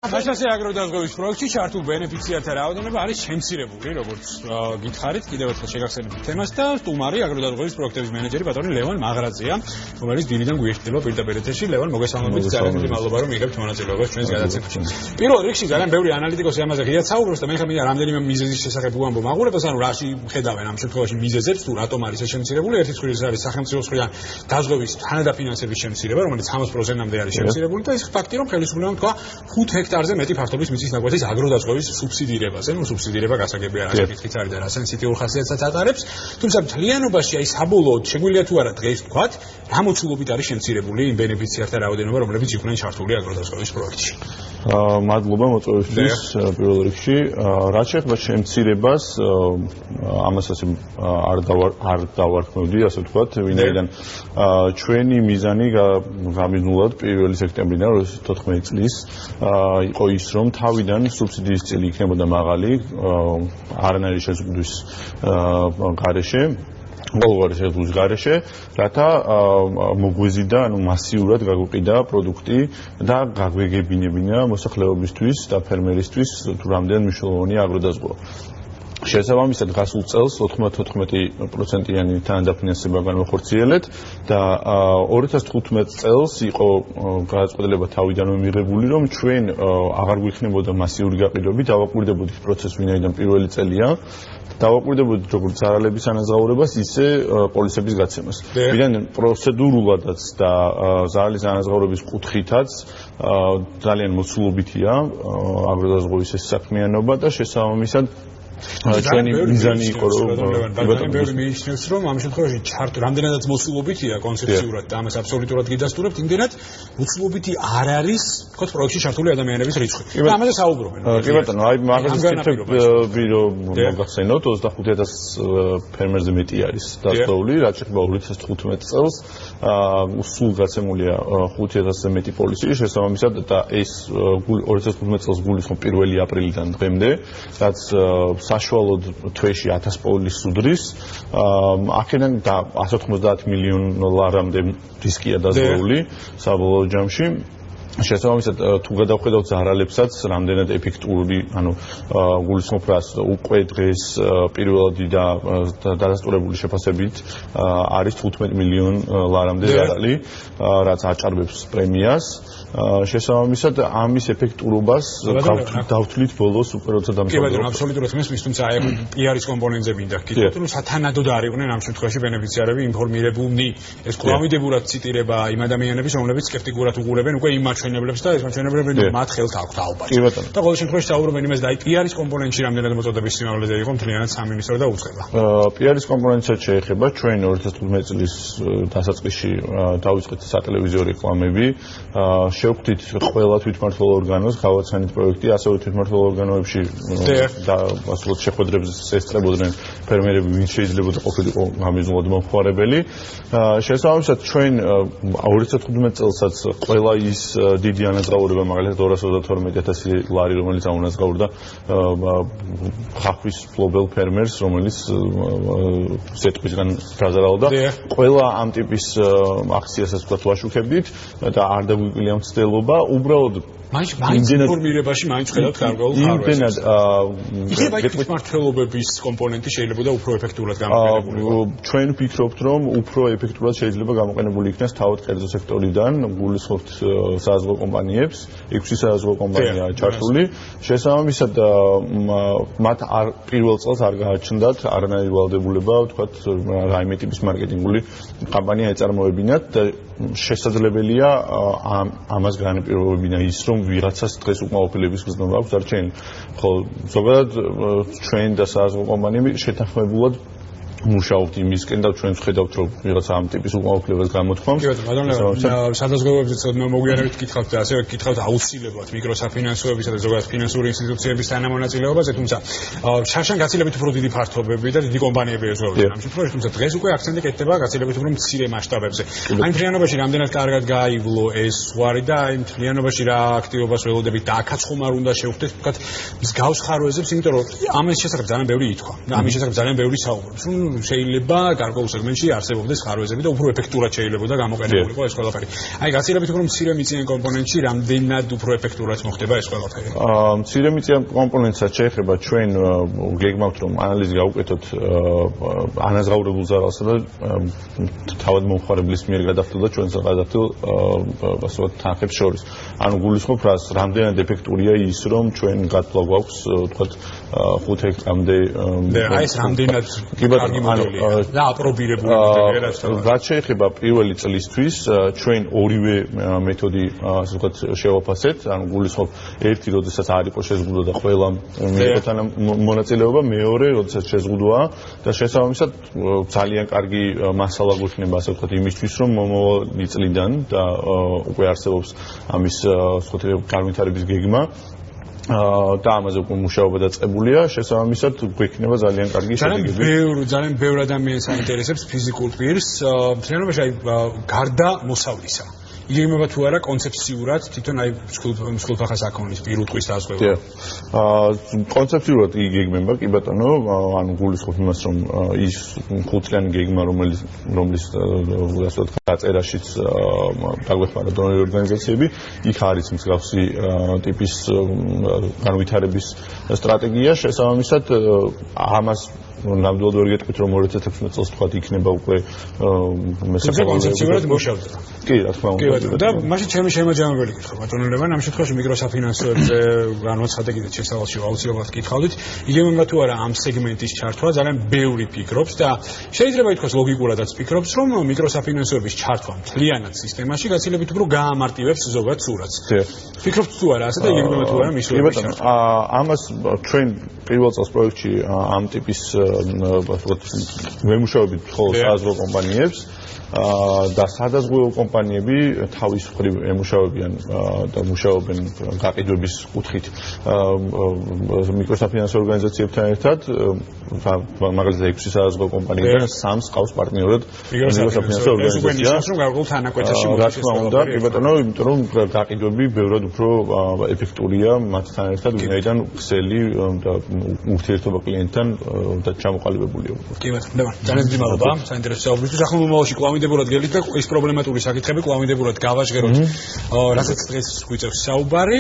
მაშასე აგროდაზღვის პროექტში ჩართულ ბენეფიციართა რაოდენობა არის შემცირებული, როგორც გითხარით, კიდევ ერთხელ შეგახსენებთ თემას და სტუმარი აგროდაზღვის პროექტების მენეჯერი ბატონი ლევან მაღრაძეა, რომელიც დილიდან გვიერთდება პირდაპირ ეთერში. ლევან, მოგესალმებით, ძალიან დიდი მადლობა, რომ იღებთ მონაწილეობას ჩვენს გადაცემაში. პირველ რიგში ძალიან ბევრი ანალიტიკოსი ამაზე ღიად საუბრობს და მე ხა მინდა რამდენიმე მიზეზის შესახებ უამბო მაყურებელს, ანუ რაში ხედავენ ამ შემთხვევაში მიზეზებს, თუ რატომ არის ეს შემცირებული. ერთი მხრივ არის სახელმწიფოს მხრიდან დაზღვევის თანადაფინანსების შემცირება, რომელიც 60%-მდე არის შემცირებული და ის ფაქტი, რომ ხელისუფლებამ თქვა 5 ჰექტარზე მეტი ფართობის მიწის ნაკვეთის აგროდაზღვევის სუბსიდირებაზე. ნუ სუბსიდირება გასაგებია რა საკითხიც არის და რა სენსიტიურ ხასიათსაც ატარებს. თუმცა მთლიანობაში აი საბოლოოდ შეგვიძლია თუ არა დღეს ვთქვათ, რა მოცულობით არის შემცირებული იმ ბენეფიციართა რაოდენობა, რომლებიც იყვნენ ჩართული აგროდაზღვევის პროექტში. მადლობა მოწვევისთვის პირველ რიგში. რაც შეეხება შემცირებას, ამას ასე არ დავარქმევდი, ასე ვთქვათ, ვინაიდან ჩვენი მიზანი გამიზნულად 1 სექტემბრიდან 2014 წლის იყო ის, რომ თავიდან სუბსიდიის წილი იქნებოდა მაღალი არანაირი შეზღუდვის გარეშე, ყოველგვარი შეზღუდვის გარეშე, რათა მოგვეზიდა, ანუ მასიურად გაგვიყიდა პროდუქტი და გაგვეგებინებინა მოსახლეობისთვის და ფერმერისთვის თუ რამდენ მნიშვნელოვანია აგროდაზღვა. შესაბამისად გასულ წელს 94%-იანი თანადაფინანსება განვახორციელეთ და 2015 წელს იყო გადაწყვეტილება თავიდანვე მიღებული, რომ ჩვენ აღარ გვიქნებოდა მასიური გაყიდვები, დავაკვირდებოდით პროცესს, ვინაიდან პირველი წელია, დავაკვირდებოდით როგორც ზარალების ანაზღაურებას, ისე პოლისების გაცემას. ვინაიდან პროცედურულადაც და ზარალის ანაზღაურების კუთხითაც ძალიან მოცულობითია აგროდაზღვის ეს საქმიანობა და შესაბამისად ჩვენი მიზანი იყო რომ ბევრი მიიჩნევს რომ ამ შემთხვევაში რამდენადაც მოცულობითია კონცეფციურად და ამას აბსოლუტურად გიდასტურებთ, იმდენად მოცულობითი არ არის თქო პროექტში ჩართული ადამიანების რიცხვი. და ამაზე საუბრობენ. კი ბატონო, აი მაგაზე ვთქვი რომ მოგახსენოთ 25000 ფერმერზე მეტი არის დასწრებული, რაც შეეხება 2015 წელს, სულ გაცემულია 5000-ზე მეტი პოლისი, შესაბამისად და ეს 2015 წელს გულისხმობ 1 აპრილიდან დღემდე, რაც საშუალოდ თვეში 1000 პოლისს უდრის, აქედან და 190 მილიონ დოლარამდე რისკია დაზღვეული საბოლოო ჯამში. შესაბამისად თუ გადავხედავთ ზარალებსაც, რამდენად ეფექტური, ანუ გულისხმობ რას უკვე დღეს პირველადი და დადასტურებული შეფასებით არის 15 მილიონ ლარამდე ზარალი, რაც აჭარბებს პრემიას. შესაბამისად ამის ეფექტურობას დავთვლით ბოლოს უკვე როცა დამთავრდა. კი ბატონო, აბსოლუტურად მესმის, თუმცა აი პიარის კომპონენტზე მინდა გითხრათ, რომ სათანადოდ არ იყვნენ ამ შემთხვევაში ბენეფიციარები ინფორმირებულნი. ეს კვლავინდებურად ციტირება იმ ადამიანების, რომლებიც სკეპტიკურად უყურებენ უკვე იმ მაჩვენებლებს და ეს მაჩვენებლები მათ ხელთ აქვთ ალბათ. და ყოველ შემთხვევაში საუბრობენ იმას და აი პიარის კომპონენტში რამდენად მოწოდების სიმაღლეზე იყო მთლიანად სამინისტრო და უწყება. პიარის კომპონენტსაც შეეხება ჩვენ 2015 წლის დასაწყისში დავიწყეთ სატელევიზიო რეკლამები. შევხვდით ყველა თვითმმართველ ორგანოს, გავაცანით პროექტი, ასევე თვითმმართველ ორგანოებში და ასეთ შეხვედრებს ესწრებოდნენ ფერმერები, ვინც შეიძლება ყოფილიყო გამიზნულად მომხმარებელი. შესაბამისად ჩვენ 2015 წელსაც ყველა ის დიდი ანაზღაურება, მაგალითად 222000 ლარი, რომელიც აუნაზღაურდა ხახვის ფლობელ ფერმერს, რომელიც სეტყვისგან დაზარალდა. ყველა ამ ტიპის აქციასაც ვთქვათ ვაშუქებდით და არ დაგვიკვირდა მცდელობა, უბრალოდ მაინც ინფორმირებაში მაინც ხედავთ გარკვეულ ხარვას. იქნება თვითმმართველობების კომპონენტი შეიძლება და უფრო ეფექტურად გამოყენებული. ჩვენ ვფიქრობთ, რომ უფრო ეფექტურად შეიძლება გამოყენებული იქნას თავად კერძო სექტორიდან, გულისხმობთ საზღვაო კომპანიებს, 6 საზღვაო კომპანიაა ჩართული. შესაბამისად მათ პირველ წელს არ გააჩნდათ არანაირი ვალდებულება, ვთქვათ, რაიმე ტიპის მარკეტინგული კამპანია ეწარმოებინათ და შესაძლებელია ამას განაპირობებინა ის, რომ ვიღაცას დღეს უკმაყოფილების გზნობა აქვს დარჩენილი. ხო, ზოგადად ჩვენ და საზღვაო კომპანიები შეთანხმებულად მუშაობთ იმისკენ და ჩვენ ვხედავთ, რომ ვიღაცა ამ ტიპის უკმაყოფილებას გამოთქვამს. კი ბატონო, სადაზღვევებზეც მოგვიანებით გითხავთ და ასევე გითხავთ აუცილებლად მიკროსაფინანსოებისა და ზოგადად ფინანსური ინსტიტუციების თანამონაწილეობაზე, თუმცა შარშან გაცილებით უფრო დიდი ფართობები და დიდი კომპანიები ეზღუდიან ამ შემთხვევაში, თუმცა დღეს უკვე აქცენტი კეთდება გაცილებით უფრო მცირე მასშტაბებზე. აი მთლიანობაში რამდენად კარგად გააივლო ეს ზღვარი და აი მთლიანობაში რა აქტივობას ველოდებით და აქაც ხომ არ უნდა შევხვდეთ, ვთქვათ, მსგავს ხარვეზებს, იმიტომ რომ ამის შესახებ ძალიან ბევრი ითქვა და ამის შესახებ ძალიან ბევრი საუბრობს. შეიძლება გარკვეულ სეგმენტში არსებობდეს ხარვეზები და უფრო ეფექტურად შეიძლება გამოყენებულიყო ეს ყველაფერი. აი, გაცილებით უფრო მცირემიწიან კომპონენტში რამდენად უფრო ეფექტურად მოხდება ეს ყველაფერი? მცირემიწიან კომპონენტსაც შეეხება ჩვენ გეგმავთ რომ ანალიზი გავუკეთოთ ანაზღაურებულ ზარალსა და თავად მომხმარებლის მიერ გადახდილ და ჩვენს გადახდილ ასე ვთქვათ თანხებს შორის. ანუ გულისხმობ რას, რამდენად ეფექტურია ის რომ ჩვენ გათვლა გვაქვს ვთქვათ 5 ჰექტარამდე აი ეს რამდენად კარგი მოდელია და აპრობირებული მოდელია რაც რაც შეეხება პირველი წლისთვის ჩვენ ორივე მეთოდი ასე ვთქვათ შევაფასეთ, ანუ გულისხმობ ერთი როდესაც არ იყო შეზღუდვა და ყველა მიიღოთ მონაწილეობა, მეორე როდესაც შეზღუდვაა და შესაბამისად ძალიან კარგი მასალა გვექნება ასე ვთქვათ იმისთვის რომ მომავალი წლიდან და უკვე არსებობს ამის ვთქვათ განვითარების გეგმა და ამაზე უკვე მუშაობა დაწყებულია, შესაბამისად გვექნება ძალიან კარგი შედეგები. ძალიან ბევრ ადამიანს აინტერესებს ფიზიკურ პირს, მთლიანობაში აი გარდა მოსავლისა. იგეგმება თუ არა კონცეფციურად თვითონ აი მსხვილფეხა საქონლის პირუტყვის დაზღვევა. კონცეფციურად იგეგმება, კი ბატონო, ანუ გულისხმობ იმას, რომ ის 5-წლიანი გეგმა, რომლის ასე ვთქვათ გაწერაშიც დაგვეხმარა დონორი ორგანიზაციები, იქ არის მსგავსი ტიპის განვითარების სტრატეგია, შესაბამისად ამას ნამდვილად ვერ გეტყვით რომ 2016 წელს თქვა იქნება უკვე მესაკონცეფციურად კონცეფციურად მუშაობთ. კი, რა თქმა უნდა. და მაშინ ჩემი შემაჯამებელი კითხვა ბატონო ლევან, ამ შემთხვევაში მიკროსაფინანსოებზე განვაცხადე კიდე შესავალში აუცილებლად გითხავდით. იგეგმება თუ არა ამ სეგმენტის ჩართვა, ძალიან ბევრი ფიქრობს და შეიძლება ითქვას ლოგიკურადაც ფიქრობს, რომ მიკროსაფინანსოების ჩართვა მთლიანად სისტემაში გაცილებით უფრო გაამარტივებს ზოგად სურათს. ფიქრობთ თუ არა ასე და იგეგმება თუ არა მის როლს. ამას ჩვენ პირველ წელს პროექტში ამ ტიპის ვემუშავებით ხოლმე საზღვაო კომპანიებს და სადაზღვევო კომპანიები თავის მხრივ ემუშავებიან და მუშაობენ გაყიდვების კუთხით მიკროსაფინანსო ორგანიზაციებთან ერთად, მაგალითად 6 სადაზღვევო კომპანიიდან 3-ს ყავს პარტნიორად მიკროსაფინანსო ორგანიზაცია. რა თქმა უნდა, კი ბატონო, იმიტომ რომ გაყიდვები ბევრად უფრო ეფექტურია მათთან ერთად, ვინაიდან ქსელი და ურთიერთობა კლიენტთან და ჩამოყალიბებულია. კი ბატონო, ძალიან მადლობა საინტერესო საუბრისთვის. ახლა მომავალში კვლავინდებურად გელით და ეს პრობლემატური საკითხები კვლავინდებურად გავაჟღეროთ, რასაც დღეს გვიწევს საუბარი.